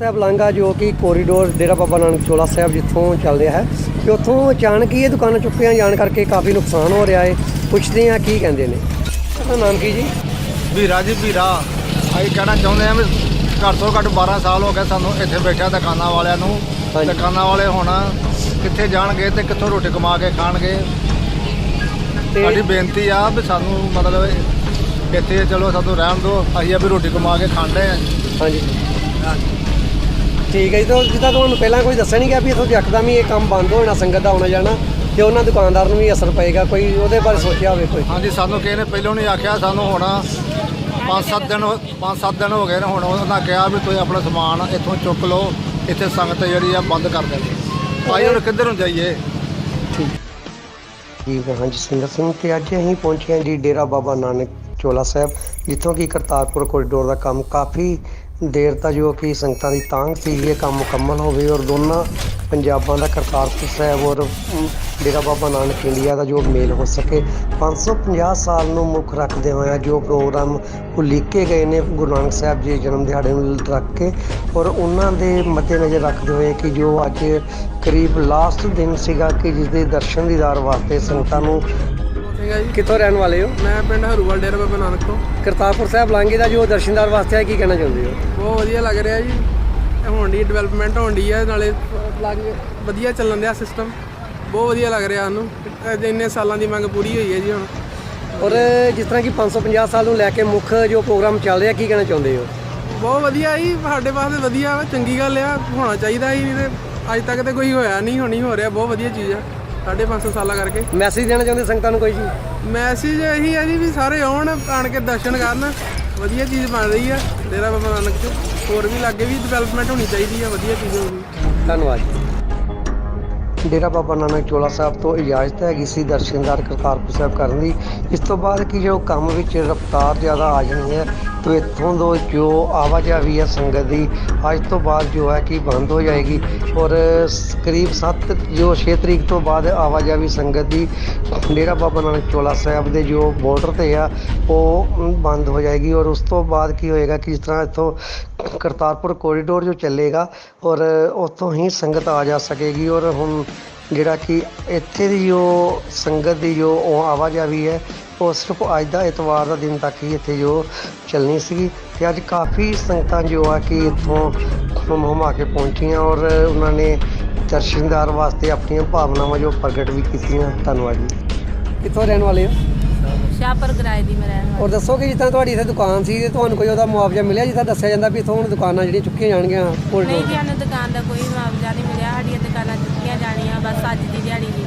ਸਾਹਿਬ ਲਾਂਘਾ ਜੋ ਕਿ ਕੋਰੀਡੋਰ ਡੇਰਾ ਬਾਬਾ ਨਾਨਕ ਚੋਲਾ ਸਾਹਿਬ ਜਿੱਥੋਂ ਚੱਲ ਰਿਹਾ ਹੈ ਕਿ ਉੱਥੋਂ ਅਚਾਨਕ ਹੀ ਇਹ ਦੁਕਾਨਾਂ ਚੁੱਕੀਆਂ ਜਾਣ ਕਰਕੇ ਕਾਫੀ ਨੁਕਸਾਨ ਹੋ ਰਿਹਾ ਹੈ। ਪੁੱਛਦੇ ਹਾਂ ਕੀ ਕਹਿੰਦੇ ਨੇ। ਉਹਦਾ ਨਾਮ ਕੀ ਜੀ? ਵੀਰਾ ਜੀ ਵੀਰਾ। ਅਸੀਂ ਕਹਿਣਾ ਚਾਹੁੰਦੇ ਹਾਂ ਵੀ ਘੱਟ ਤੋਂ ਘੱਟ 12 ਸਾਲ ਹੋ ਗਏ ਸਾਨੂੰ ਇੱਥੇ ਬੈਠਿਆ ਦੁਕਾਨਾਂ ਵਾਲਿਆਂ ਨੂੰ। ਦੁਕਾਨਾਂ ਵਾਲੇ ਹੁਣ ਕਿੱਥੇ ਜਾਣਗੇ ਤੇ ਕਿੱਥੋਂ ਰੋਟੀ ਕਮਾ ਕੇ ਖਾਣਗੇ। ਸਾਡੀ ਬੇਨਤੀ ਆ ਵੀ ਸਾਨੂੰ ਮਤਲਬ ਇੱਥੇ ਚਲੋ ਸਾਨੂੰ ਰਹਿਣ ਦਿਓ, ਅਸੀਂ ਆ ਵੀ ਰੋਟੀ ਕਮਾ ਕੇ ਖਾਂਦੇ ਹਾਂ। ਹਾਂਜੀ ਠੀਕ ਹੈ ਜੀ। ਤਾਂ ਜਿੱਦਾਂ ਤੁਹਾਨੂੰ ਪਹਿਲਾਂ ਕੋਈ ਦੱਸਿਆ ਨਹੀਂ ਗਿਆ ਵੀ ਇੱਥੋਂ ਯਕਦਮ ਹੀ ਇਹ ਕੰਮ ਬੰਦ ਹੋ ਜਾਣਾ, ਸੰਗਤ ਦਾ ਆਉਣਾ ਜਾਣਾ ਤੇ ਉਹਨਾਂ ਦੁਕਾਨਦਾਰ ਨੂੰ ਵੀ ਅਸਰ ਪਏਗਾ, ਕੋਈ ਉਹਦੇ ਬਾਰੇ ਸੋਚਿਆ ਹੋਵੇ ਕੋਈ? ਹਾਂਜੀ ਸਾਨੂੰ ਕਿਸੇ ਨੇ ਪਹਿਲਾਂ ਨਹੀਂ ਆਖਿਆ, ਸਾਨੂੰ ਹੁਣ 5-7 ਦਿਨ ਹੋ ਗਏ ਨੇ। ਹੁਣ ਉਹਨਾਂ ਕਿਹਾ ਵੀ ਤੁਸੀਂ ਆਪਣਾ ਸਮਾਨ ਇੱਥੋਂ ਚੁੱਕ ਲਓ, ਇੱਥੇ ਸੰਗਤ ਜਿਹੜੀ ਆ ਬੰਦ ਕਰ ਦੇਣੀ। ਭਾਈ ਹੁਣ ਕਿੱਧਰ ਨੂੰ ਜਾਈਏ? ਜੀ ਮੈਂ ਹਾਂ ਜਸਵਿੰਦਰ ਸਿੰਘ ਤੇ ਅੱਜ ਅਸੀਂ ਪਹੁੰਚੇ ਹਾਂ ਜੀ ਡੇਰਾ ਬਾਬਾ ਨਾਨਕ ਚੋਲਾ ਸਾਹਿਬ, ਜਿੱਥੋਂ ਕਿ ਕਰਤਾਰਪੁਰ ਕੋਰੀਡੋਰ ਦਾ ਕੰਮ ਕਾਫੀ ਦੇਰ ਤੱਕ ਜੋ ਕਿ ਸੰਗਤਾਂ ਦੀ ਤਾਂਘ ਸੀ ਇਹ ਕੰਮ ਮੁਕੰਮਲ ਹੋਵੇ ਔਰ ਦੋਨਾਂ ਪੰਜਾਬਾਂ ਦਾ ਕਰਤਾਰਪੁਰ ਸਾਹਿਬ ਔਰ ਡੇਰਾ ਬਾਬਾ ਨਾਨਕ ਇੰਡੀਆ ਦਾ ਜੋ ਮੇਲ ਹੋ ਸਕੇ। 550 ਸਾਲ ਨੂੰ ਮੁੱਖ ਰੱਖਦੇ ਹੋਇਆ ਜੋ ਪ੍ਰੋਗਰਾਮ ਉਲੀਕੇ ਗਏ ਨੇ ਗੁਰੂ ਨਾਨਕ ਸਾਹਿਬ ਜੀ ਜਨਮ ਦਿਹਾੜੇ ਨੂੰ ਰੱਖ ਕੇ ਔਰ ਉਹਨਾਂ ਦੇ ਮੱਦੇਨਜ਼ਰ ਰੱਖਦੇ ਹੋਏ ਕਿ ਜੋ ਅੱਜ ਕਰੀਬ ਲਾਸਟ ਦਿਨ ਸੀਗਾ ਕਿ ਜਿਸ ਦੇ ਦਰਸ਼ਨ ਦੀਦਾਰ ਵਾਸਤੇ ਸੰਗਤਾਂ ਨੂੰ। ਕਿੱਥੋਂ ਰਹਿਣ ਵਾਲੇ ਹੋ? ਮੈਂ ਪਿੰਡ ਹਰੂਵਾਲ ਡੇਰਾ ਬਾਬਾ ਨਾਨਕ ਤੋਂ। ਕਰਤਾਰਪੁਰ ਸਾਹਿਬ ਲਾਂਘੇ ਦਾ ਜੋ ਦਰਸ਼ਨਦਾਰ ਵਾਸਤੇ ਹੈ, ਕੀ ਕਹਿਣਾ ਚਾਹੁੰਦੇ ਹੋ? ਬਹੁਤ ਵਧੀਆ ਲੱਗ ਰਿਹਾ ਜੀ। ਹੋਣ ਦੀ ਡਿਵੈਲਪਮੈਂਟ ਹੋਣ ਦੀ ਹੈ, ਨਾਲੇ ਵਧੀਆ ਚੱਲਣ ਦਿਆ ਸਿਸਟਮ। ਬਹੁਤ ਵਧੀਆ ਲੱਗ ਰਿਹਾ ਸਾਨੂੰ। ਇੰਨੇ ਸਾਲਾਂ ਦੀ ਮੰਗ ਪੂਰੀ ਹੋਈ ਹੈ ਜੀ ਹੁਣ। ਔਰ ਜਿਸ ਤਰ੍ਹਾਂ ਕਿ 550 ਸਾਲ ਨੂੰ ਲੈ ਕੇ ਮੁੱਖ ਜੋ ਪ੍ਰੋਗਰਾਮ ਚੱਲ ਰਿਹਾ, ਕੀ ਕਹਿਣਾ ਚਾਹੁੰਦੇ ਹੋ? ਬਹੁਤ ਵਧੀਆ ਜੀ, ਸਾਡੇ ਵਾਸਤੇ ਵਧੀਆ ਵਾ, ਚੰਗੀ ਗੱਲ ਆ, ਹੋਣਾ ਚਾਹੀਦਾ ਸੀ। ਨਹੀਂ ਤੇ ਅੱਜ ਤੱਕ ਤਾਂ ਕੋਈ ਹੋਇਆ ਨਹੀਂ, ਹੁਣ ਹੀ ਹੋ ਰਿਹਾ। ਬਹੁਤ ਵਧੀਆ ਚੀਜ਼ ਆ 550 ਸਾਲਾਂ ਕਰਕੇ। ਮੈਸੇਜ ਦੇਣਾ ਚਾਹੁੰਦੇ ਸੰਗਤਾਂ ਨੂੰ ਕੋਈ ਜੀ? ਮੈਸੇਜ ਇਹੀ ਹੈ ਜੀ ਵੀ ਸਾਰੇ ਆਣ ਕੇ ਦਰਸ਼ਨ ਕਰਨ। ਵਧੀਆ ਚੀਜ਼ ਬਣ ਰਹੀ ਆ ਡੇਰਾ ਬਾਬਾ ਨਾਨਕ 'ਚ। ਹੋਰ ਵੀ ਲਾਗੇ ਵੀ ਡਿਵੈਲਪਮੈਂਟ ਹੋਣੀ ਚਾਹੀਦੀ ਆ, ਵਧੀਆ ਚੀਜ਼ ਹੋਊਗੀ। ਧੰਨਵਾਦ ਜੀ। ਡੇਰਾ ਬਾਬਾ ਨਾਨਕ ਚੋਲਾ ਸਾਹਿਬ ਤੋਂ ਇਜਾਜ਼ਤ ਹੈਗੀ ਸੀ ਦਰਸ਼ਨਦਾਰ ਕਰਤਾਰਪੁਰ ਸਾਹਿਬ ਕਰਨ ਦੀ। ਇਸ ਤੋਂ ਬਾਅਦ ਕਿ ਜੋ ਕੰਮ ਵਿੱਚ ਰਫਤਾਰ ਜ਼ਿਆਦਾ ਆ ਜਾਣੀ ਹੈ ਤਾਂ ਇੱਥੋਂ ਤੋਂ ਜੋ ਆਵਾਜਾਈ ਹੈ ਸੰਗਤ ਦੀ ਅੱਜ ਤੋਂ ਬਾਅਦ ਜੋ ਹੈ ਕਿ ਬੰਦ ਹੋ ਜਾਏਗੀ ਔਰ ਕਰੀਬ 6 ਤਰੀਕ ਤੋਂ ਬਾਅਦ ਆਵਾਜਾਈ ਸੰਗਤ ਦੀ ਡੇਰਾ ਬਾਬਾ ਨਾਨਕ ਚੋਲਾ ਸਾਹਿਬ ਦੇ ਜੋ ਬਾਰਡਰ 'ਤੇ ਆ ਉਹ ਬੰਦ ਹੋ ਜਾਏਗੀ। ਔਰ ਉਸ ਤੋਂ ਬਾਅਦ ਕੀ ਹੋਏਗਾ ਕਿ ਜਿਸ ਤਰ੍ਹਾਂ ਇੱਥੋਂ ਕਰਤਾਰਪੁਰ ਕੋਰੀਡੋਰ ਜੋ ਚੱਲੇਗਾ ਔਰ ਉੱਥੋਂ ਹੀ ਸੰਗਤ ਆ ਜਾ ਸਕੇਗੀ। ਔਰ ਹੁਣ ਜਿਹੜਾ ਕਿ ਇੱਥੇ ਦੀ ਜੋ ਸੰਗਤ ਦੀ ਜੋ ਆਵਾਜਾਈ ਹੈ ਉਹ ਸਿਰਫ ਅੱਜ ਦਾ ਐਤਵਾਰ ਦਾ ਦਿਨ ਤੱਕ ਹੀ ਇੱਥੇ ਜੋ ਚੱਲਣੀ ਸੀਗੀ ਅਤੇ ਅੱਜ ਕਾਫੀ ਸੰਗਤਾਂ ਜੋ ਆ ਕਿ ਇੱਥੋਂ ਹੁਮ ਕੇ ਪਹੁੰਚੀਆਂ ਔਰ ਉਹਨਾਂ ਨੇ ਦਰਸ਼ਨਦਾਰ ਵਾਸਤੇ ਆਪਣੀਆਂ ਭਾਵਨਾਵਾਂ ਜੋ ਪ੍ਰਗਟ ਵੀ ਕੀਤੀਆਂ। ਧੰਨਵਾਦ ਜੀ। ਕਿੱਥੋਂ ਰਹਿਣ ਵਾਲੇ ਹੋ? ਸ਼ਾਹਪੁਰ ਕਿਰਾਏ ਦੀ ਮੈਂ ਰਹਿਣ ਵਾਲੀ। ਔਰ ਦੱਸੋ ਕਿ ਜਿੱਦਾਂ ਤੁਹਾਡੀ ਇੱਥੇ ਦੁਕਾਨ ਸੀ ਤੇ ਤੁਹਾਨੂੰ ਕੋਈ ਉਹਦਾ ਮੁਆਵਜ਼ਾ ਮਿਲਿਆ? ਜਿੱਦਾਂ ਦੱਸਿਆ ਜਾਂਦਾ ਵੀ ਇੱਥੋਂ ਹੁਣ ਦੁਕਾਨਾਂ ਜਿਹੜੀਆਂ ਚੁੱਕੀਆਂ ਜਾਣਗੀਆਂ ਕੋਰੀਡੋਰ? ਨਹੀਂ ਜੀ, ਸਾਨੂੰ ਦੁਕਾਨ ਦਾ ਕੋਈ ਮੁਆਵਜ਼ਾ ਨਹੀਂ ਮਿਲਿਆ। ਸਾਡੀਆਂ ਦੁਕਾਨਾਂ ਚੁੱਕੀਆਂ ਜਾਣੀਆਂ ਬਸ ਅੱਜ ਦੀ ਦਿਹਾੜੀ ਦੀ।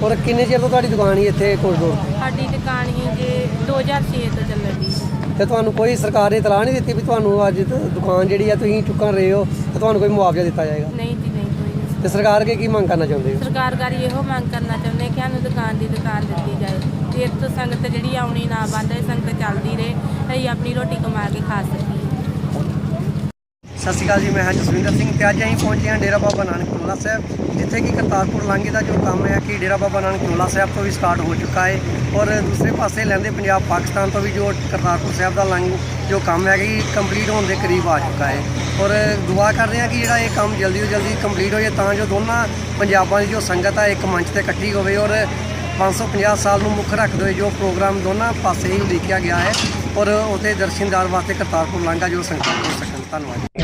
ਔਰ ਕਿੰਨੇ ਚਿਰ ਤੋਂ ਤੁਹਾਡੀ ਦੁਕਾਨ ਹੀ ਇੱਥੇ ਕੋਰੀਡੋਰ? ਸਾਡੀ ਦੁਕਾਨ ਹੀ ਜੇ 2006 ਤੋਂ ਚੱਲਣ ਦੀ। ਤੇ ਤੁਹਾਨੂੰ ਕੋਈ ਸਰਕਾਰ ਨੇ ਇਤਲਾਹ ਨਹੀਂ ਦਿੱਤੀ ਵੀ ਤੁਹਾਨੂੰ ਅੱਜ ਦੁਕਾਨ ਜਿਹੜੀ ਆ ਤੁਸੀਂ ਚੁੱਕਣ ਰਹੇ ਹੋ ਤੇ ਤੁਹਾਨੂੰ ਕੋਈ ਮੁਆਵਜ਼ਾ ਦਿੱਤਾ ਜਾਏਗਾ? ਨਹੀਂ ਜੀ ਨਹੀਂ, ਕੋਈ ਨਹੀਂ। ਤੇ ਸਰਕਾਰ ਅੱਗੇ ਕੀ ਮੰਗ ਕਰਨਾ ਚਾਹੁੰਦੇ ਹੋ? ਸਰਕਾਰ ਗਾੜੀ ਇਹੋ ਮੰਗ ਕਰਨਾ ਚਾਹੁੰਦੇ ਕਿ ਸਾਨੂੰ ਦੁਕਾਨ ਦਿੱਤੀ ਜਾਏ ਤੇ ਇੱਥੋਂ ਸੰਗਤ ਜਿਹੜੀ ਆਉਣੀ ਨਾ ਬੰਦ ਹੋਏ, ਸੰਗਤ ਚੱਲਦੀ ਰਹੇ, ਅਸੀਂ ਆਪਣੀ ਰੋਟੀ ਕਮਾ ਕੇ ਖਾ ਸਕੀਏ। ਸਤਿ ਸ਼੍ਰੀ ਅਕਾਲ ਜੀ। ਮੈਂ ਹਾਂ ਜਸਵਿੰਦਰ ਸਿੰਘ ਤੇ ਅੱਜ ਅਸੀਂ ਪਹੁੰਚੇ ਹਾਂ ਡੇਰਾ ਬਾਬਾ ਨਾਨਕ ਚੋਲਾ ਸਾਹਿਬ, ਜਿੱਥੇ ਕਿ ਕਰਤਾਰਪੁਰ ਲਾਂਘੇ ਦਾ ਜੋ ਕੰਮ ਹੈ ਕਿ ਡੇਰਾ ਬਾਬਾ ਨਾਨਕ ਚੋਲਾ ਸਾਹਿਬ ਤੋਂ ਵੀ ਸਟਾਰਟ ਹੋ ਚੁੱਕਾ ਹੈ ਔਰ ਦੂਸਰੇ ਪਾਸੇ ਲਹਿੰਦੇ ਪੰਜਾਬ ਪਾਕਿਸਤਾਨ ਤੋਂ ਵੀ ਜੋ ਕਰਤਾਰਪੁਰ ਸਾਹਿਬ ਦਾ ਜੋ ਕੰਮ ਹੈ ਕਿ ਕੰਪਲੀਟ ਹੋਣ ਦੇ ਕਰੀਬ ਆ ਚੁੱਕਾ ਹੈ। ਔਰ ਦੁਆ ਕਰਦੇ ਹਾਂ ਕਿ ਜਿਹੜਾ ਇਹ ਕੰਮ ਜਲਦੀ ਤੋਂ ਜਲਦੀ ਕੰਪਲੀਟ ਹੋ ਜਾਏ ਤਾਂ ਜੋ ਦੋਨਾਂ ਪੰਜਾਬਾਂ ਦੀ ਜੋ ਸੰਗਤ ਹੈ ਇੱਕ ਮੰਚ 'ਤੇ ਇਕੱਠੀ ਹੋਵੇ ਔਰ 550 ਸਾਲ ਨੂੰ ਮੁੱਖ ਰੱਖਦੇ ਹੋਏ ਜੋ ਪ੍ਰੋਗਰਾਮ ਦੋਨਾਂ ਪਾਸੇ ਹੀ ਉਲੀਕਿਆ ਗਿਆ ਹੈ ਔਰ ਉਹਦੇ ਦਰਸ਼ਨਦਾਰ ਵਾਸਤੇ ਕਰਤਾਰਪੁਰ ਲਾਂਘਾ ਜੋ ਸੰਗਤਾਂ ਹੋ ਸਕਣ। ਧੰਨਵਾਦ।